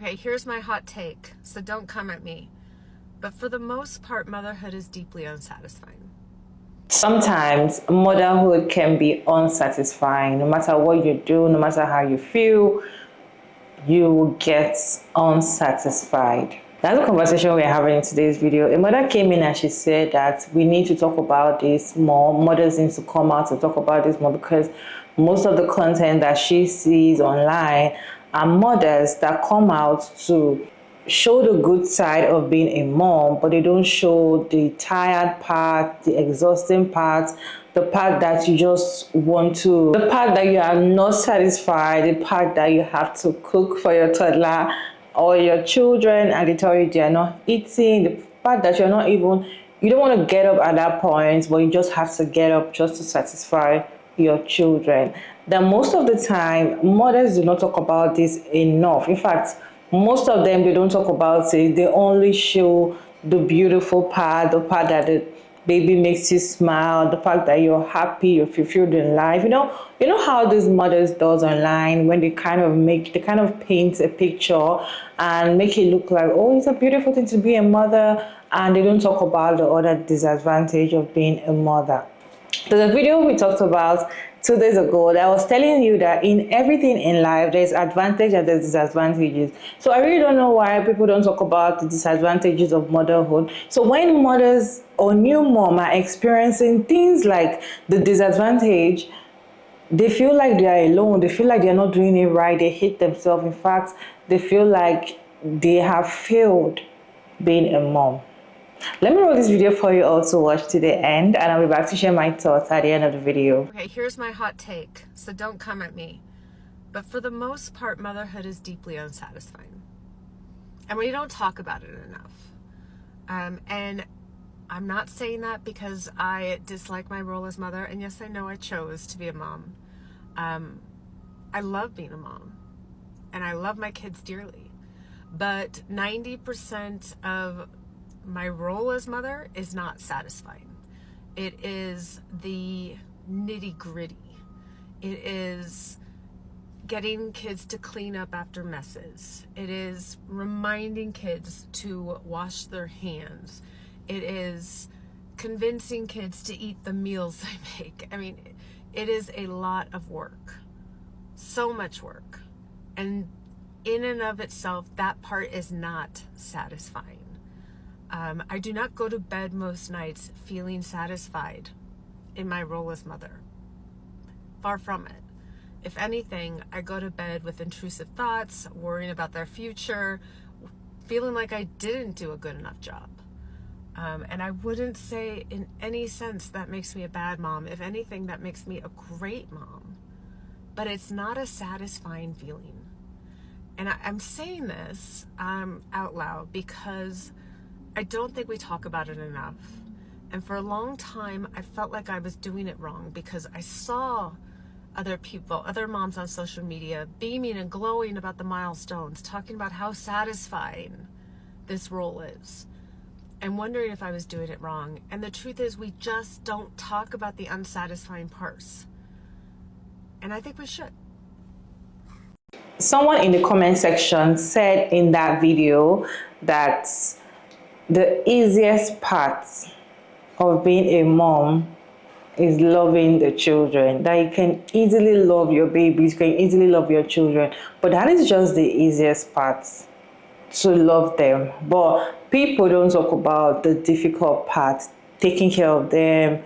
Okay, here's my hot take, so don't come at me. But for the most part, motherhood is deeply unsatisfying. Sometimes motherhood can be unsatisfying. No matter what you do, no matter how you feel, you will get unsatisfied. That's the conversation we're having in today's video. A mother came in and she said that we need to talk about this more. Mothers need to come out to talk about this more because most of the content that she sees online are mothers that come out to show the good side of being a mom, but they don't show the tired part, the exhausting part, the part that you just want to, the part that you are not satisfied, the part that you have to cook for your toddler or your children and they tell you they are not eating, the part that you're not even, you don't want to get up at that point, but you just have to get up just to satisfy your children. That most of the time, mothers do not talk about this enough. In fact, most of them, they don't talk about it. They only show the beautiful part, the part that the baby makes you smile, the fact that you're happy, you're fulfilled in life. You know how these mothers does online when they kind of paint a picture and make it look like, oh, it's a beautiful thing to be a mother, and they don't talk about the other disadvantage of being a mother. There's a video we talked about 2 days ago that I was telling you that in everything in life, there's advantage and there's disadvantages. So I really don't know why people don't talk about the disadvantages of motherhood. So when mothers or new mom are experiencing things like the disadvantage, they feel like they are alone. They feel like they're not doing it right. They hate themselves. In fact, they feel like they have failed being a mom. Let me roll this video for you all to watch to the end, and I'll be back to share my thoughts at the end of the video. Okay, here's my hot take, so don't come at me. But for the most part, motherhood is deeply unsatisfying. And we don't talk about it enough. And I'm not saying that because I dislike my role as mother. And yes, I know I chose to be a mom. I love being a mom. And I love my kids dearly. But 90% of my role as mother is not satisfying. It is the nitty gritty. It is getting kids to clean up after messes. It is reminding kids to wash their hands. It is convincing kids to eat the meals I make. I mean, it is a lot of work. So much work. And in and of itself, that part is not satisfying. I do not go to bed most nights feeling satisfied in my role as mother. Far from it. If anything, I go to bed with intrusive thoughts, worrying about their future, feeling like I didn't do a good enough job. And I wouldn't say in any sense that makes me a bad mom. If anything, that makes me a great mom. But it's not a satisfying feeling. And I'm saying this out loud because I don't think we talk about it enough. And for a long time, I felt like I was doing it wrong because I saw other people, other moms on social media beaming and glowing about the milestones, talking about how satisfying this role is, and wondering if I was doing it wrong. And the truth is, we just don't talk about the unsatisfying parts. And I think we should. Someone in the comment section said in that video that the easiest part of being a mom is loving the children, that you can easily love your babies, you can easily love your children, but that is just the easiest part, to love them. But people don't talk about the difficult part, taking care of them,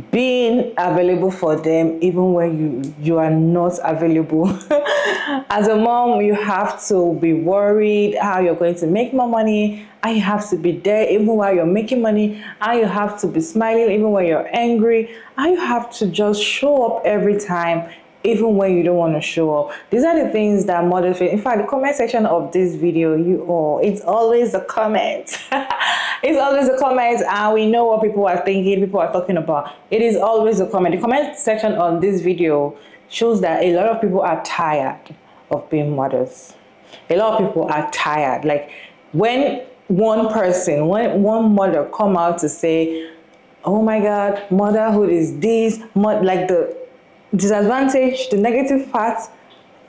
being available for them even when you are not available. As a mom, you have to be worried how you're going to make more money, and you have to be there even while you're making money, and you have to be smiling even when you're angry, and you have to just show up every time even when you don't want to show up. These are the things that mothers feel. In fact, the comment section of this video, it's always the comments. It's always the comments, and we know what people are thinking, people are talking about. It is always the comment. The comment section on this video shows that a lot of people are tired of being mothers. A lot of people are tired. Like when one mother come out to say, oh my God, motherhood is this, like the disadvantage, the negative part,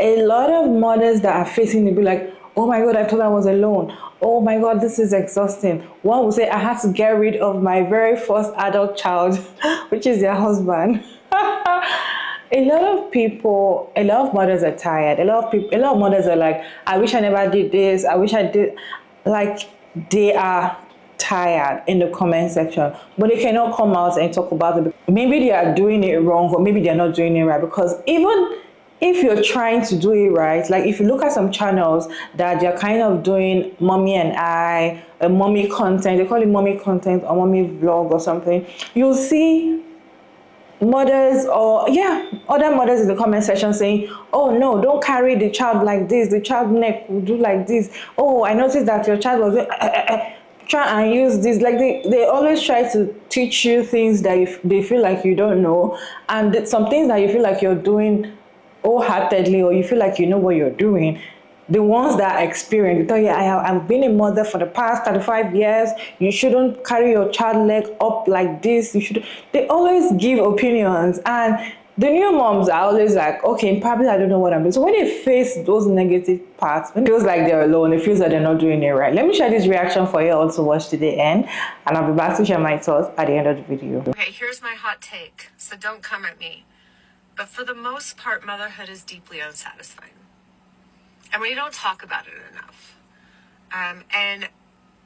a lot of mothers that are facing it be like, Oh my God, I thought I was alone. Oh my God, this is exhausting. One would say, I had to get rid of my very first adult child, which is their husband. A lot of people, a lot of mothers are tired. A lot of mothers are like, I wish I never did this. I wish I did. Like, they are tired in the comment section, but they cannot come out and talk about it. Maybe they are doing it wrong, or maybe they're not doing it right. Because even if you're trying to do it right, like if you look at some channels that they're kind of doing mommy and I, mommy content, they call it mommy content or mommy vlog or something, you'll see mothers or other mothers in the comment section saying, oh no, don't carry the child like this, the child neck will do like this. Oh, I noticed that your child was try and use this. Like they always try to teach you things that they feel like you don't know, and some things that you feel like you're doing wholeheartedly, or you feel like you know what you're doing. The ones that are experienced, they tell you, I've been a mother for the past 35 years. You shouldn't carry your child leg up like this. You should. They always give opinions, and the new moms are always like, okay, probably I don't know what I'm doing. So when they face those negative parts, when it feels like they're alone, it feels like they're not doing it right. Let me share this reaction for you all to watch to the end, and I'll be back to share my thoughts at the end of the video. Okay, here's my hot take, so don't come at me. But for the most part, motherhood is deeply unsatisfying. And we don't talk about it enough. And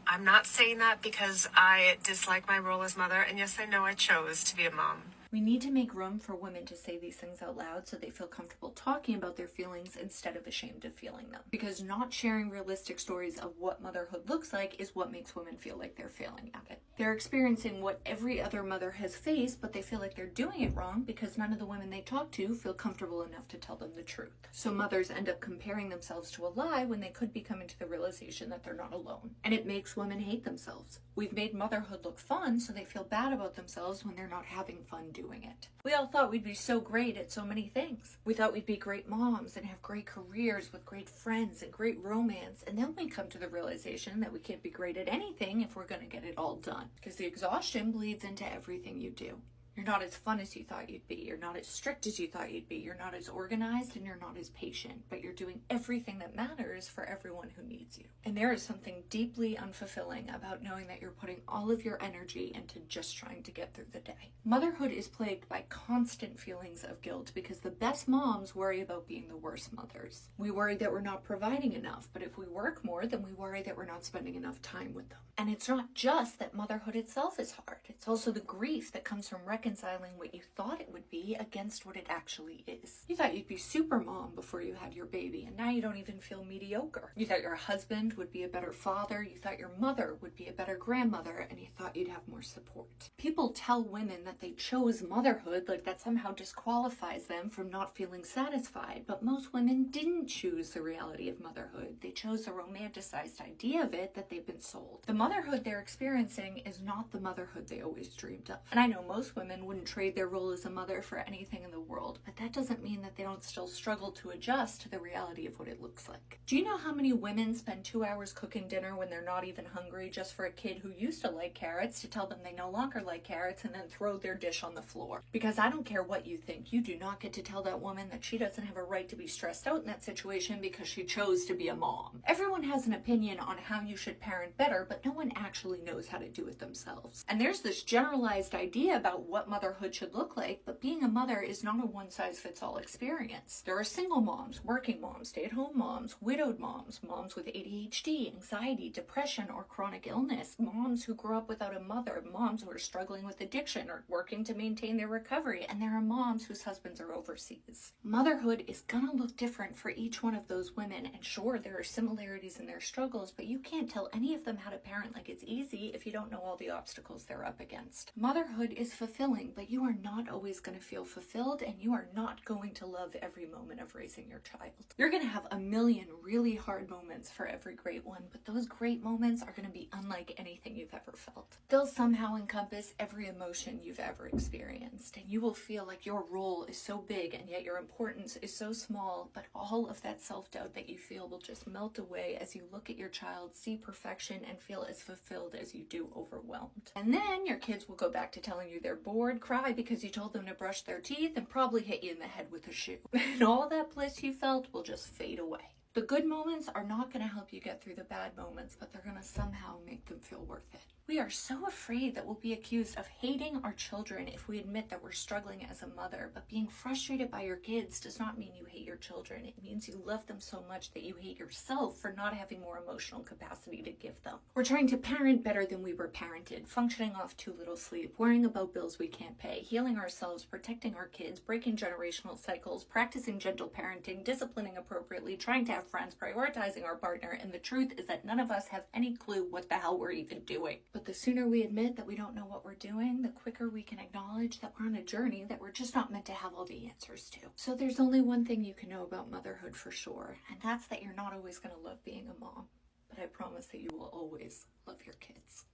I'm not saying that because I dislike my role as mother. And yes, I know I chose to be a mom. We need to make room for women to say these things out loud so they feel comfortable talking about their feelings instead of ashamed of feeling them. Because not sharing realistic stories of what motherhood looks like is what makes women feel like they're failing at it. They're experiencing what every other mother has faced, but they feel like they're doing it wrong because none of the women they talk to feel comfortable enough to tell them the truth. So mothers end up comparing themselves to a lie when they could be coming to the realization that they're not alone. And it makes women hate themselves. We've made motherhood look fun, so they feel bad about themselves when they're not having fun doing it. We all thought we'd be so great at so many things. We thought we'd be great moms and have great careers with great friends and great romance, and then we come to the realization that we can't be great at anything if we're going to get it all done, because the exhaustion bleeds into everything you do. You're not as fun as you thought you'd be. You're not as strict as you thought you'd be. You're not as organized and you're not as patient, but you're doing everything that matters for everyone who needs you. And there is something deeply unfulfilling about knowing that you're putting all of your energy into just trying to get through the day. Motherhood is plagued by constant feelings of guilt because the best moms worry about being the worst mothers. We worry that we're not providing enough, but if we work more, then we worry that we're not spending enough time with them. And it's not just that motherhood itself is hard. It's also the grief that comes from reconciling what you thought it would be against what it actually is. You thought you'd be super mom before you had your baby, and now you don't even feel mediocre. You thought your husband would be a better father, you thought your mother would be a better grandmother, and you thought you'd have more support. People tell women that they chose motherhood like that somehow disqualifies them from not feeling satisfied, but most women didn't choose the reality of motherhood. They chose the romanticized idea of it that they've been sold. The motherhood they're experiencing is not the motherhood they always dreamed of. And I know most women wouldn't trade their role as a mother for anything in the world, but that doesn't mean that they don't still struggle to adjust to the reality of what it looks like. Do you know how many women spend 2 hours cooking dinner when they're not even hungry just for a kid who used to like carrots to tell them they no longer like carrots and then throw their dish on the floor? Because I don't care what you think, you do not get to tell that woman that she doesn't have a right to be stressed out in that situation because she chose to be a mom. Everyone has an opinion on how you should parent better, but no one actually knows how to do it themselves. And there's this generalized idea about what motherhood should look like, but being a mother is not a one-size-fits-all experience. There are single moms, working moms, stay-at-home moms, widowed moms, moms with ADHD, anxiety, depression, or chronic illness, moms who grew up without a mother, moms who are struggling with addiction or working to maintain their recovery, and there are moms whose husbands are overseas. Motherhood is gonna look different for each one of those women, and sure, there are similarities in their struggles, but you can't tell any of them how to parent like it's easy if you don't know all the obstacles they're up against. Motherhood is fulfilling, but you are not always going to feel fulfilled, and you are not going to love every moment of raising your child. You're going to have a million really hard moments for every great one, but those great moments are going to be unlike anything you've ever felt. They'll somehow encompass every emotion you've ever experienced, and you will feel like your role is so big and yet your importance is so small, but all of that self-doubt that you feel will just melt away as you look at your child, see perfection, and feel as fulfilled as you do overwhelmed. And then your kids will go back to telling you they're bored, cry because you told them to brush their teeth, and probably hit you in the head with a shoe. And all that bliss you felt will just fade away. The good moments are not going to help you get through the bad moments, but they're going to somehow make them feel worth it. We are so afraid that we'll be accused of hating our children if we admit that we're struggling as a mother, but being frustrated by your kids does not mean you hate your children. It means you love them so much that you hate yourself for not having more emotional capacity to give them. We're trying to parent better than we were parented, functioning off too little sleep, worrying about bills we can't pay, healing ourselves, protecting our kids, breaking generational cycles, practicing gentle parenting, disciplining appropriately, trying to have friends, prioritizing our partner, and the truth is that none of us have any clue what the hell we're even doing. But the sooner we admit that we don't know what we're doing, the quicker we can acknowledge that we're on a journey that we're just not meant to have all the answers to. So there's only one thing you can know about motherhood for sure, and that's that you're not always going to love being a mom. But I promise that you will always love your kids.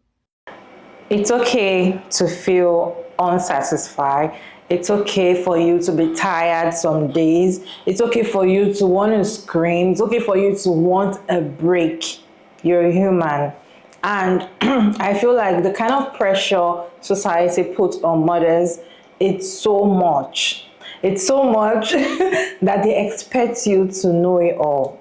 It's okay to feel unsatisfied. It's okay for you to be tired some days. It's okay for you to want to scream. It's okay for you to want a break. You're human. And I feel like the kind of pressure society puts on mothers, it's so much. It's so much that they expect you to know it all.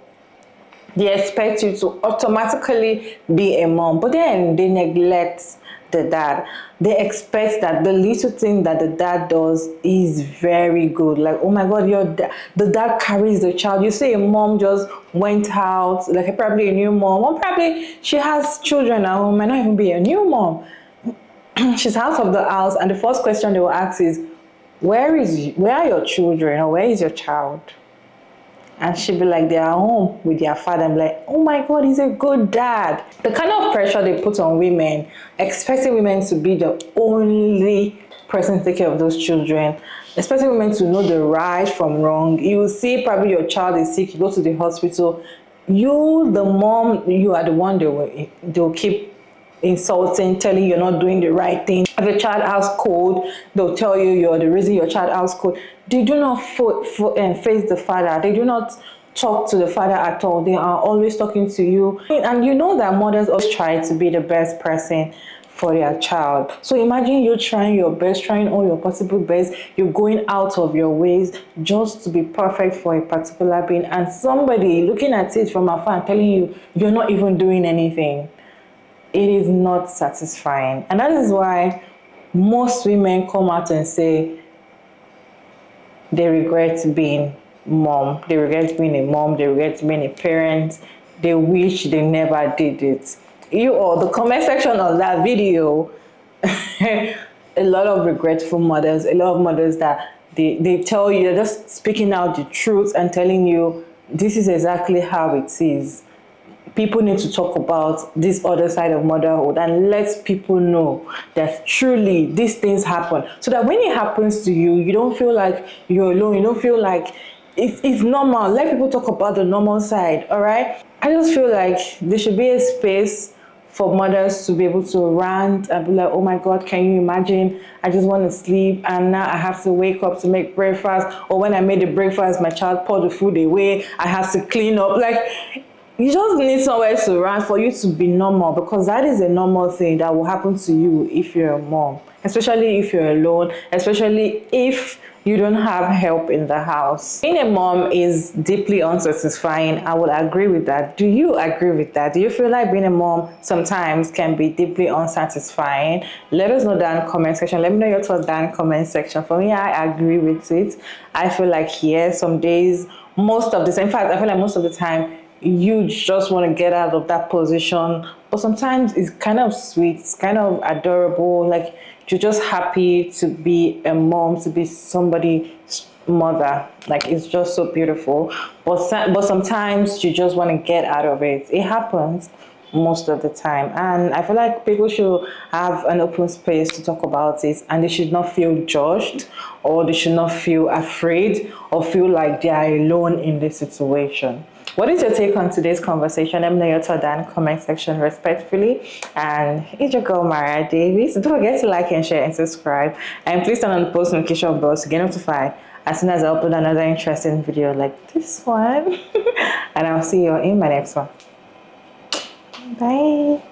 They expect you to automatically be a mom, but then they neglect the dad. They expect that the little thing that the dad does is very good. Like, oh my God, the dad carries the child. You say a mom just went out, like probably a new mom, or probably she has children at home, might not even be a new mom. She's out of the house, and the first question they will ask is, where are your children, or where is your child? And she'd be like, they are home with their father. I'm like, oh my God, he's a good dad. The kind of pressure they put on women, expecting women to be the only person to take care of those children, expecting women to know the right from wrong. You will see probably your child is sick, you go to the hospital. You, the mom, you are the one they'll keep insulting, telling you're not doing the right thing. If a child has cold, they'll tell you you're the reason your child has cold. They do not face the father. They do not talk to the father at all. They are always talking to you. And you know that mothers always try to be the best person for their child. So imagine you trying your best, trying all your possible best. You're going out of your ways just to be perfect for a particular being. And somebody looking at it from afar and telling you you're not even doing anything. It is not satisfying. And that is why most women come out and say they regret being mom. They regret being a mom. They regret being a parent. They wish they never did it. You all, the comment section of that video, a lot of regretful mothers, a lot of mothers that they tell you, they're just speaking out the truth and telling you this is exactly how it is. People need to talk about this other side of motherhood and let people know that truly these things happen, so that when it happens to you, you don't feel like you're alone. You don't feel like it's normal. Let people talk about the normal side. All right, I just feel like there should be a space for mothers to be able to rant and be like, oh my God, can you imagine? I just want to sleep and now I have to wake up to make breakfast. Or when I made the breakfast, my child poured the food away. I have to clean up. Like, you just need somewhere to run for you to be normal, because that is a normal thing that will happen to you if you're a mom, especially if you're alone, especially if you don't have help in the house. Being a mom is deeply unsatisfying. I would agree with that. Do you agree with that? Do you feel like being a mom sometimes can be deeply unsatisfying? Let us know down in the comment section. Let me know your thoughts down in the comment section. For me, I agree with it. I feel like, yes, some days, most of the time, in fact, I feel like most of the time, you just want to get out of that position. But sometimes it's kind of sweet, it's kind of adorable, like you're just happy to be a mom, to be somebody's mother. Like, it's just so beautiful. But sometimes you just want to get out of it. It happens most of the time, and I feel like people should have an open space to talk about it, and they should not feel judged, or they should not feel afraid, or feel like they are alone in this situation. What is your take on today's conversation? Let me know your thoughts down in the comment section respectfully. And it's your girl, Mariah Davis. Don't forget to like and share and subscribe. And please turn on the post notification bell to get notified as soon as I upload another interesting video like this one. And I'll see you in my next one. Bye.